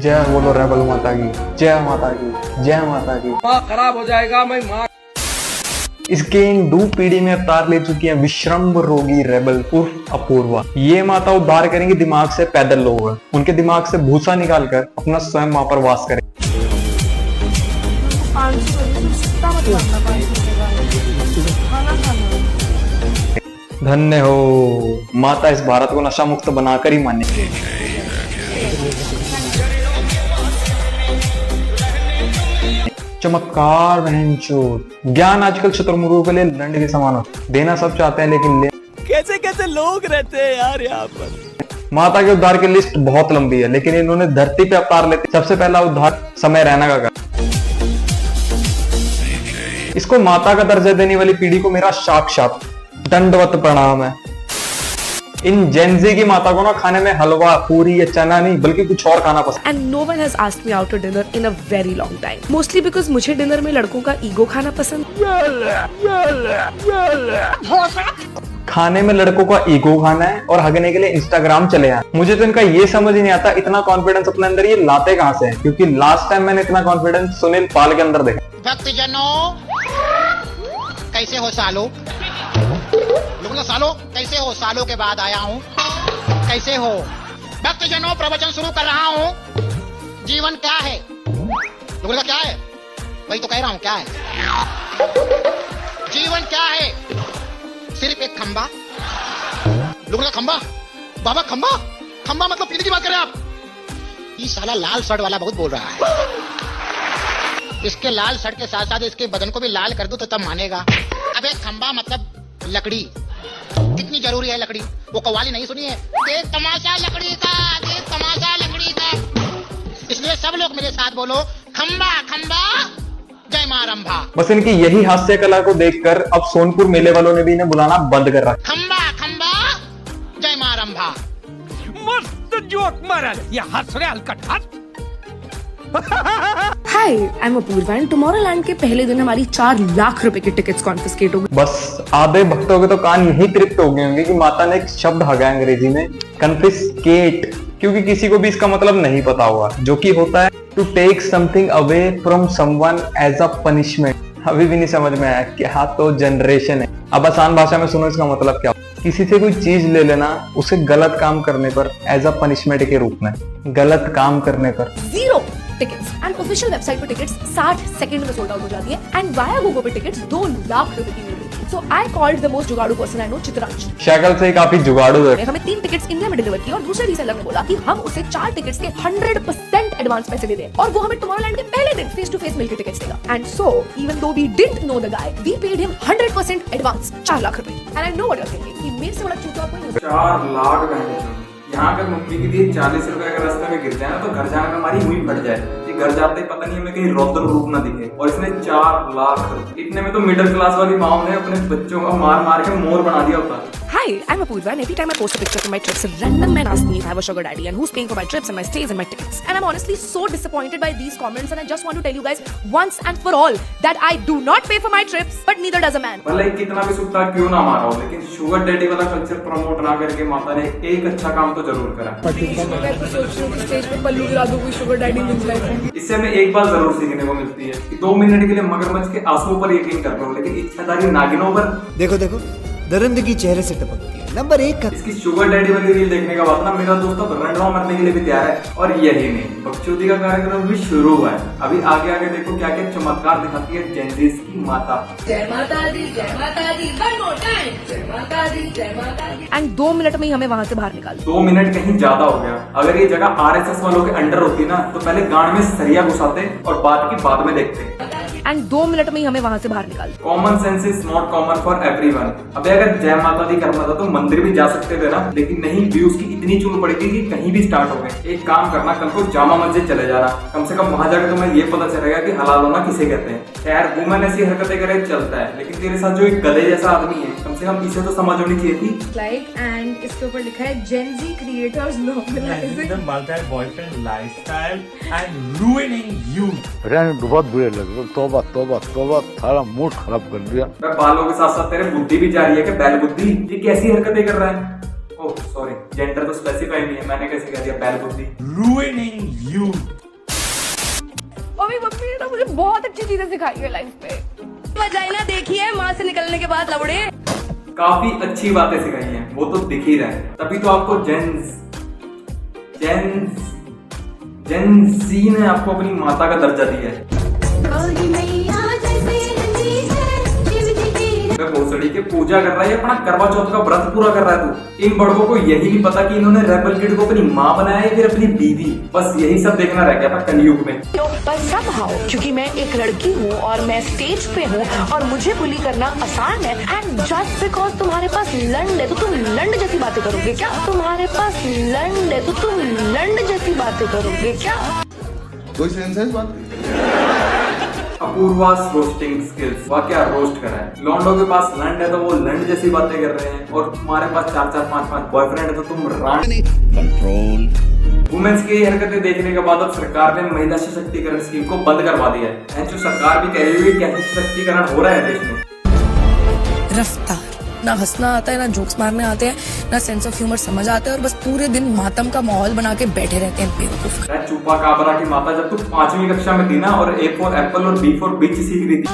जय बोलो रेबल माता की, जय माता की, जय माता की। माँ खराब हो जाएगा मैं माँ। इसके इन 2 पीढ़ी में अवतार ले चुकी हैं विश्रम्भ रोगी रेबल उर्फ अपूर्वा। ये माता उद्धार करेंगी दिमाग से पैदल लोग, उनके दिमाग से भूसा निकालकर अपना स्वयं वहां पर वास करें। धन्य हो माता, इस भारत को नशा मुक्त बनाकर ही माने। चमत्कार बहनचोद। ज्ञान आजकल शुतुरमुर्गों के लिए लंड के समान होता है। देना सब चाहते हैं लेकिन कैसे कैसे लोग रहते हैं यार यहाँ पर। माता के उद्धार की लिस्ट बहुत लंबी है, लेकिन इन्होंने धरती पे अवतार लेते सबसे पहला उद्धार समय रैना का कर। इसको माता का दर्जा देने वाली पीढ़ी को मेरा साक्षात दंडवत प्रणाम है। इन जेनजी की माता को ना खाने में हलवा, पूरी या चना नहीं बल्कि कुछ और खाना पसंद। And no one has asked me out to dinner in a very long time. Mostly because मुझे डिनर में लड़कों का ईगो खाना पसंद। खाने में लड़कों का ईगो खाना है और हगने के लिए इंस्टाग्राम चले आए। मुझे तो इनका ये समझ ही नहीं आता इतना कॉन्फिडेंस अपने अंदर ये लाते कहां से हैं, क्योंकि लास्ट टाइम मैंने इतना कॉन्फिडेंस सुनील पाल के अंदर देखा। भक्तजनों कैसे हो सालो, सालो कैसे हो, सालों के बाद आया हूँ, कैसे हो भक्तजनों। प्रवचन शुरू कर रहा हूँ। जीवन क्या है, लोगों का क्या है, वही तो कह रहा हूँ क्या है। जीवन क्या है, सिर्फ एक खंबा। लोगों का खंबा, बाबा खंबा, खंबा मतलब पीने की बात करें आप। ये साला लाल शर्ट वाला बहुत बोल रहा है। इसके लाल शर्ट के साथ साथ इसके बदन को भी लाल कर दो तो तब मानेगा। अब एक खंबा मतलब लकड़ी, कितनी जरूरी है लकड़ी। वो कव्वाली नहीं सुनी है, देख तमाशा लकड़ी का, देख तमाशा लकड़ी का। इसलिए सब लोग मेरे साथ बोलो, खंबा खंबा जय मां रंभा। बस इनकी यही हास्य कला को देखकर अब सोनपुर मेले वालों ने भी इन्हें बुलाना बंद कर रखा। खंबा खंबा जय मां रंभा। मस्त जोक मारा ये हंस रहे हलकट हंस। Hi, I'm Apoorva and Tomorrowland के पहले दिन हमारी 4 लाख रुपए की टिकट्स कॉन्फिस्केट हो गई। बस आधे भक्तों के तो कान यही तृप्त हो गए होंगे कि माता ने एक शब्द हगा अंग्रेजी में, कन्फिस्केट, क्योंकि किसी को भी इसका मतलब नहीं पता होगा, जो कि होता है to take something away from someone as a punishment. अभी भी नहीं समझ में आया, क्या तो जनरेशन है। अब आसान भाषा में सुनो इसका मतलब क्या। किसी से कोई चीज ले लेना, उसे गलत काम करने पर एज अ पनिशमेंट के रूप में, गलत काम करने पर। 0 टिकट्स एंड ऑफिशियल वेबसाइट पर टिकट्स 60 सेकंड में सोल्ड आउट हो जाती है and via Google Pay tickets 2 lakh रुपए की मिल रही है। So I called the most जुगाड़ू पर्सन आई नो, चित्रांश। शक्ल से काफी जुगाड़ू है। हमें 3 टिकट्स इंडिया में डिलीवर की और दूसरे रीसेलर ने बोला कि हम उसे 4 टिकट्स के 100% एडवांस पैसे दे दें और वो हमें टुमारोलैंड के पहले दिन फेस टू फेस मिलकर टिकट्स देगा। And so even though we didn't know the guy, we paid him 100% advance 4 lakh रुपए। And I know what you are thinking कि मेरे से बड़ा चूतिया कोई नहीं। 4 लाख बहन, यहाँ पे मम्मी के लिए 40 रुपए अगर रास्ते में गिर जाए ना तो घर जाने में हमारी हुई फट जाए। ये घर जाते ही पता नहीं हमें कहीं रौद्र रूप ना दिखे, और इसने 4 लाख। इतने में तो मिडिल क्लास वाली माँ ने अपने बच्चों को मार मार के मोर बना दिया होता। Hi, I'm Apoorva and every time I post a picture from my trips, a random man asks me if I have a sugar daddy and who's paying for my trips and my stays and my tickets. And I'm honestly so disappointed by these comments and I just want to tell you guys once and for all that I do not pay for my trips, but neither does a man. भले कितना भी सुखता क्यों ना मारा हो, लेकिन sugar daddy वाला कल्चर प्रमोट ना करके माता ने एक अच्छा काम तो जरूर करा। मैं तो सोच रही हूँ कि स्टेज पे पल्लू गिरा दूँ, कोई शुगर डैडी मिल जाए। इससे हमें एक बात जरूर सीखने को मिलती है कि 2 मिनट के लिए मगरमच्छ के आंसुओं पर यकीन कर लो, लेकिन इच्छाधारी नागिनों पर देखो देखो दरिंदगी चेहरे से टपकती है। नंबर 1 इसकी शुगर डैडी वाली रील देखने के बाद ना मेरा दोस्त अब रंडवा मरने के लिए भी तैयार है। और यही नहीं, बकचोदी का कार्यक्रम भी शुरू हुआ है। अभी आगे आगे देखो क्या क्या चमत्कार दिखाती है जेनजीस की माता। जय माता दी, जय माता दी, one more time, जय माता दी, जय माता दी। एंड 2 मिनट में ही हमें वहाँ से बाहर निकाल। 2 मिनट कहीं ज्यादा हो गया। अगर ये जगह आरएसएस वालों के अंडर होती ना तो पहले गांड में सरिया घुसाते और बात की बाद में देखते। एंड 2 मिनट में ही हमें वहाँ से बाहर निकाल। Common sense is not common for everyone. अबे अगर जय माता दी करना था तो मंदिर भी जा सकते थे ना, लेकिन नहीं, व्यूज की इतनी चूल पड़ी थी कि कहीं भी स्टार्ट हो गए। एक काम करना, कल को जामा मस्जिद चले जाना, कम से कम वहां जाकर तुम्हें ये पता चलेगा कि हलाल होना किसे कहते हैं। खैर वुमेन ऐसी हरकतें करे चलता है, लेकिन तेरे साथ जो एक गधे जैसा आदमी है, कम से कम इसे तो समझ होनी चाहिए थी। लाइक एंड इसके ऊपर लिखा है Gen Z creators normalizing the multi-boyfriend lifestyle and ruining youth. बहुत बुरे लग रहे। तौबा तौबा तौबा, सारा मूड खराब कर दिया। बालों के साथ साथ तेरे बुद्धि भी जा रही है कि बैल बुद्धि। ये कैसी हरकतें कर रहा है। ओह सॉरी, जेंडर तो स्पेसिफाई नहीं है, मैंने कैसे कह दिया बैल बुद्धि। Ruining you. और मेरी मम्मी ने ना मुझे बहुत अच्छी चीजें सिखाई है लाइफ पे। वजाइना देखी है माँ से निकलने के बाद लवड़े। काफी अच्छी बातें सिखाई हैं, वो तो दिख ही रहा है, तभी तो आपको जेंजी ने आपको अपनी माता का दर्जा दिया है। भोसड़ी के पूजा कर रहा है, अपना करवा चौथ का व्रत पूरा कर रहा है तू। इन बड़कों को यही नहीं पता कि इन्होंने रेबल किड को अपनी माँ बनाया है फिर अपनी बीवी। बस यही सब देखना रह गया था कलयुग में। पर somehow, क्योंकि मैं एक लड़की हूँ और मैं स्टेज पे हूँ और मुझे बुली करना आसान है, एंड जस्ट बिकॉज तुम्हारे पास लंड है तो तुम लंड जैसी बातें करोगे क्या? तुम्हारे पास लंड है तो तुम लंड जैसी बातें करोगे क्या? कोई सेंस है इस बात? अपूर्वा रोस्टिंग स्किल्स, वाह क्या रोस्ट करा है। लॉन्डो के पास लंड है तो वो लंड जैसी बातें कर रहे हैं, और तुम्हारे पास 4-4, 5-5 बॉयफ्रेंड है तो तुम रानी। कंट्रोल। वुमेन्स की हरकतें देखने के बाद अब सरकार ने महिला सशक्तिकरण स्कीम को बंद करवा दिया है। जो सरकार भी कह रही है कैसे सशक्तिकरण हो रहा है देश में। रफ्तार, ना हंसना आता है, ना जोक्स मारने आते हैं, ना सेंस ऑफ ह्यूमर समझ आता है, और बस पूरे दिन मातम का माहौल बना के बैठे रहते हैं बेवकूफ। चुपा काबरा की माता जब तू 5वीं कक्षा में थी ना और A फॉर एप्पल और B फॉर बीच सीख रही थी,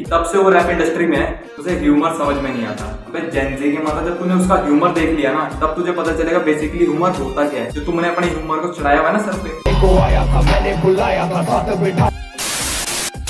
तब से वो रैप इंडस्ट्री में है, तुझे ह्यूमर समझ में नहीं आता। अबे जेंजी की माता, जब तूने उसका ह्यूमर देख लिया ना तब तुझे पता चलेगा बेसिकली ह्यूमर होता क्या है। जो तुमने अपने ह्यूमर को चढ़ाया हुआ है ना सर पे।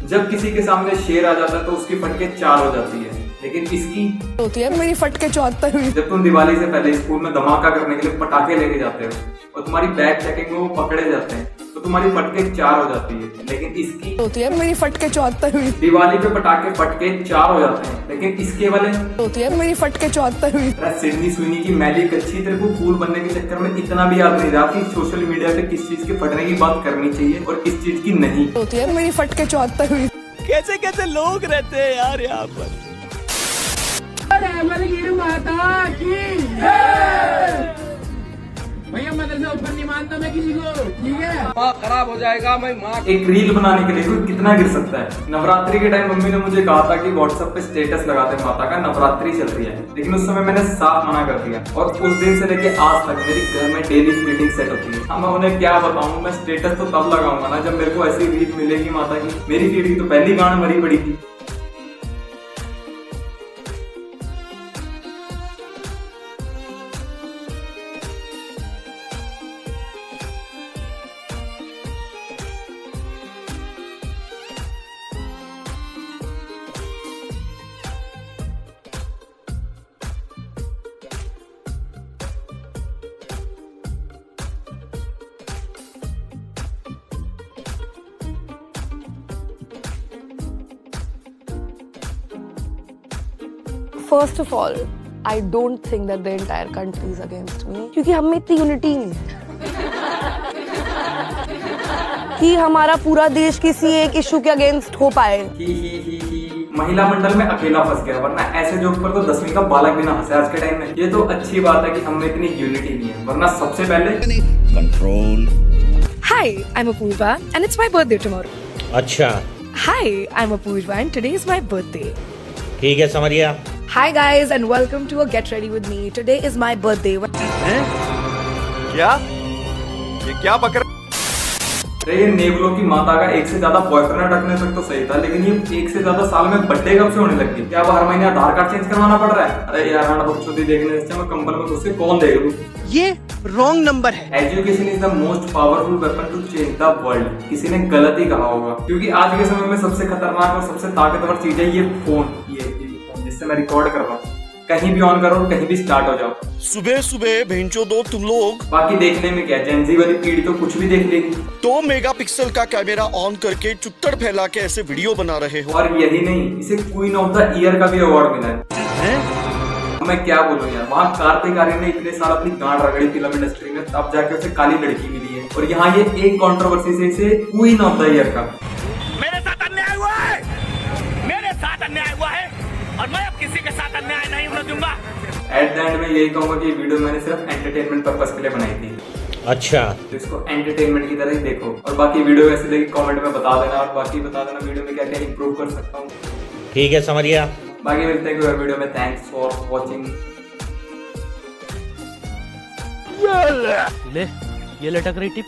जब किसी के सामने शेर आ जाता है तो उसकी फटके 4 हो जाती है, लेकिन इसकी होती है मेरी फटके 74 हुई। जब तुम दिवाली से पहले स्कूल में धमाका करने के लिए पटाखे लेके जाते हो और तुम्हारी बैग चेकिंग में वो पकड़े जाते हैं तो तुम्हारी फटके 4 हो जाती है, लेकिन इसकी होती है मेरी फटके 74 हुई। दिवाली पे पटाखे फटके 4 हो जाते हैं, लेकिन इसके वाले होती है मेरी फटके 74 हुई। सिडनी सुनी की मैली कच्ची, तेरे को कूल बनने के चक्कर में इतना भी याद नहीं रहा कि सोशल मीडिया पे किस चीज के फटने की बात करनी चाहिए और किस चीज की नहीं। होती है मेरी फटके 74 हुई। कैसे कैसे लोग रहते हैं यार यहाँ पर। माता की भैया मदरसा ऊपर नहीं मानता मैं किसी को, ठीक है? माँ खराब हो जाएगा, मैं माँ। एक रील बनाने के लिए कोई कितना गिर सकता है। नवरात्रि के टाइम मम्मी ने मुझे कहा था कि व्हाट्सएप पे स्टेटस लगाते माता का, नवरात्रि चल रही है, लेकिन उस समय मैंने साफ मना कर दिया और उस दिन से लेके आज तक मेरी घर में डेली फीडिंग सेट होती है। अब मैं उन्हें क्या बताऊं, मैं स्टेटस तो तब लगाऊंगा ना जब मेरे को ऐसी रील मिलेगी माता की। मेरी फीडिंग तो पहली गांड मरी पड़ी थी। First of all, I don't think that the entire country is against me, क्योंकि हम में इतनी यूनिटी नहीं कि हमारा पूरा देश किसी एक इशू के अगेंस्ट हो पाए। ही। महिला मंडल में अकेला फंस गया, वरना ऐसे जोक पर तो 10वीं का बालक भी ना हंसे आज के टाइम में। ये तो अच्छी बात है कि हम में इतनी यूनिटी नहीं है, वरना सबसे पहले control. Hi, I'm Apurva and it's my birthday tomorrow. अच्छा Hi, I'm Apurva and today is my birthday. ठीक है समरिया। Hi guys and welcome to a Get Ready With Me. Today is my birthday. क्या? ये क्या बकर? ये नेवलों की माता का एक से ज्यादा बॉयफ्रेंड रखने तक तो सही था, लेकिन ये एक से ज्यादा साल में बर्थडे कब से होने लग गई? क्या हर महीने आधार कार्ड चेंज करवाना पड़ रहा है? अरे यार राणा बकचोदी देखने से मैं कंबल में घुस के कौन देख लूं? ये रॉन्ग नंबर है। Education is the most powerful weapon to change the world. किसी ने गलत ही कहा होगा, क्योंकि आज के समय में सबसे खतरनाक और सबसे ताकतवर चीज है ये फोन। ये फोन जिससे मैं रिकॉर्ड कर रहा हूँ, कहीं भी ऑन करो और कहीं भी स्टार्ट हो जाओ। सुबह सुबह भेंचो दो तुम लोग। बाकी देखने में क्या, जेंजी वाली पीढ़ी तो कुछ भी देख लेगी। 2 मेगापिक्सल का कैमरा ऑन करके चुत्तर फैला के ऐसे वीडियो बना रहे हो। और यही नहीं, इसे क्वीन ऑफ द ईयर का भी अवार्ड मिला है। मैं क्या बोलूं यार, वहाँ कार्तिक आर्यन ने इतने साल अपनी गांड रगड़ी फिल्म इंडस्ट्री में, तब जाके उसे काली लड़की मिली है, और यहाँ ये एक कंट्रोवर्सी से इसे क्वीन ऑफ द ईयर का। मेरे साथ अन्याय हुआ है, मेरे साथ अन्याय हुआ है और मैं अब किसी के साथ अन्याय नहीं होने दूंगा। एट द एंड में यही कहूंगा कि वीडियो मैंने सिर्फ एंटरटेनमेंट पर्पस के लिए बनाई थी। अच्छा, तो इसको एंटरटेनमेंट की तरह ही देखो, और बाकी वीडियो कैसे लगी कमेंट में बता देना, और बाकी बता देना वीडियो में क्या क्या इंप्रूव कर सकता हूँ। ठीक है समरिया। बाकी मिलते हैं वीडियो में। Thanks for watching. ले ये लटक रही टिप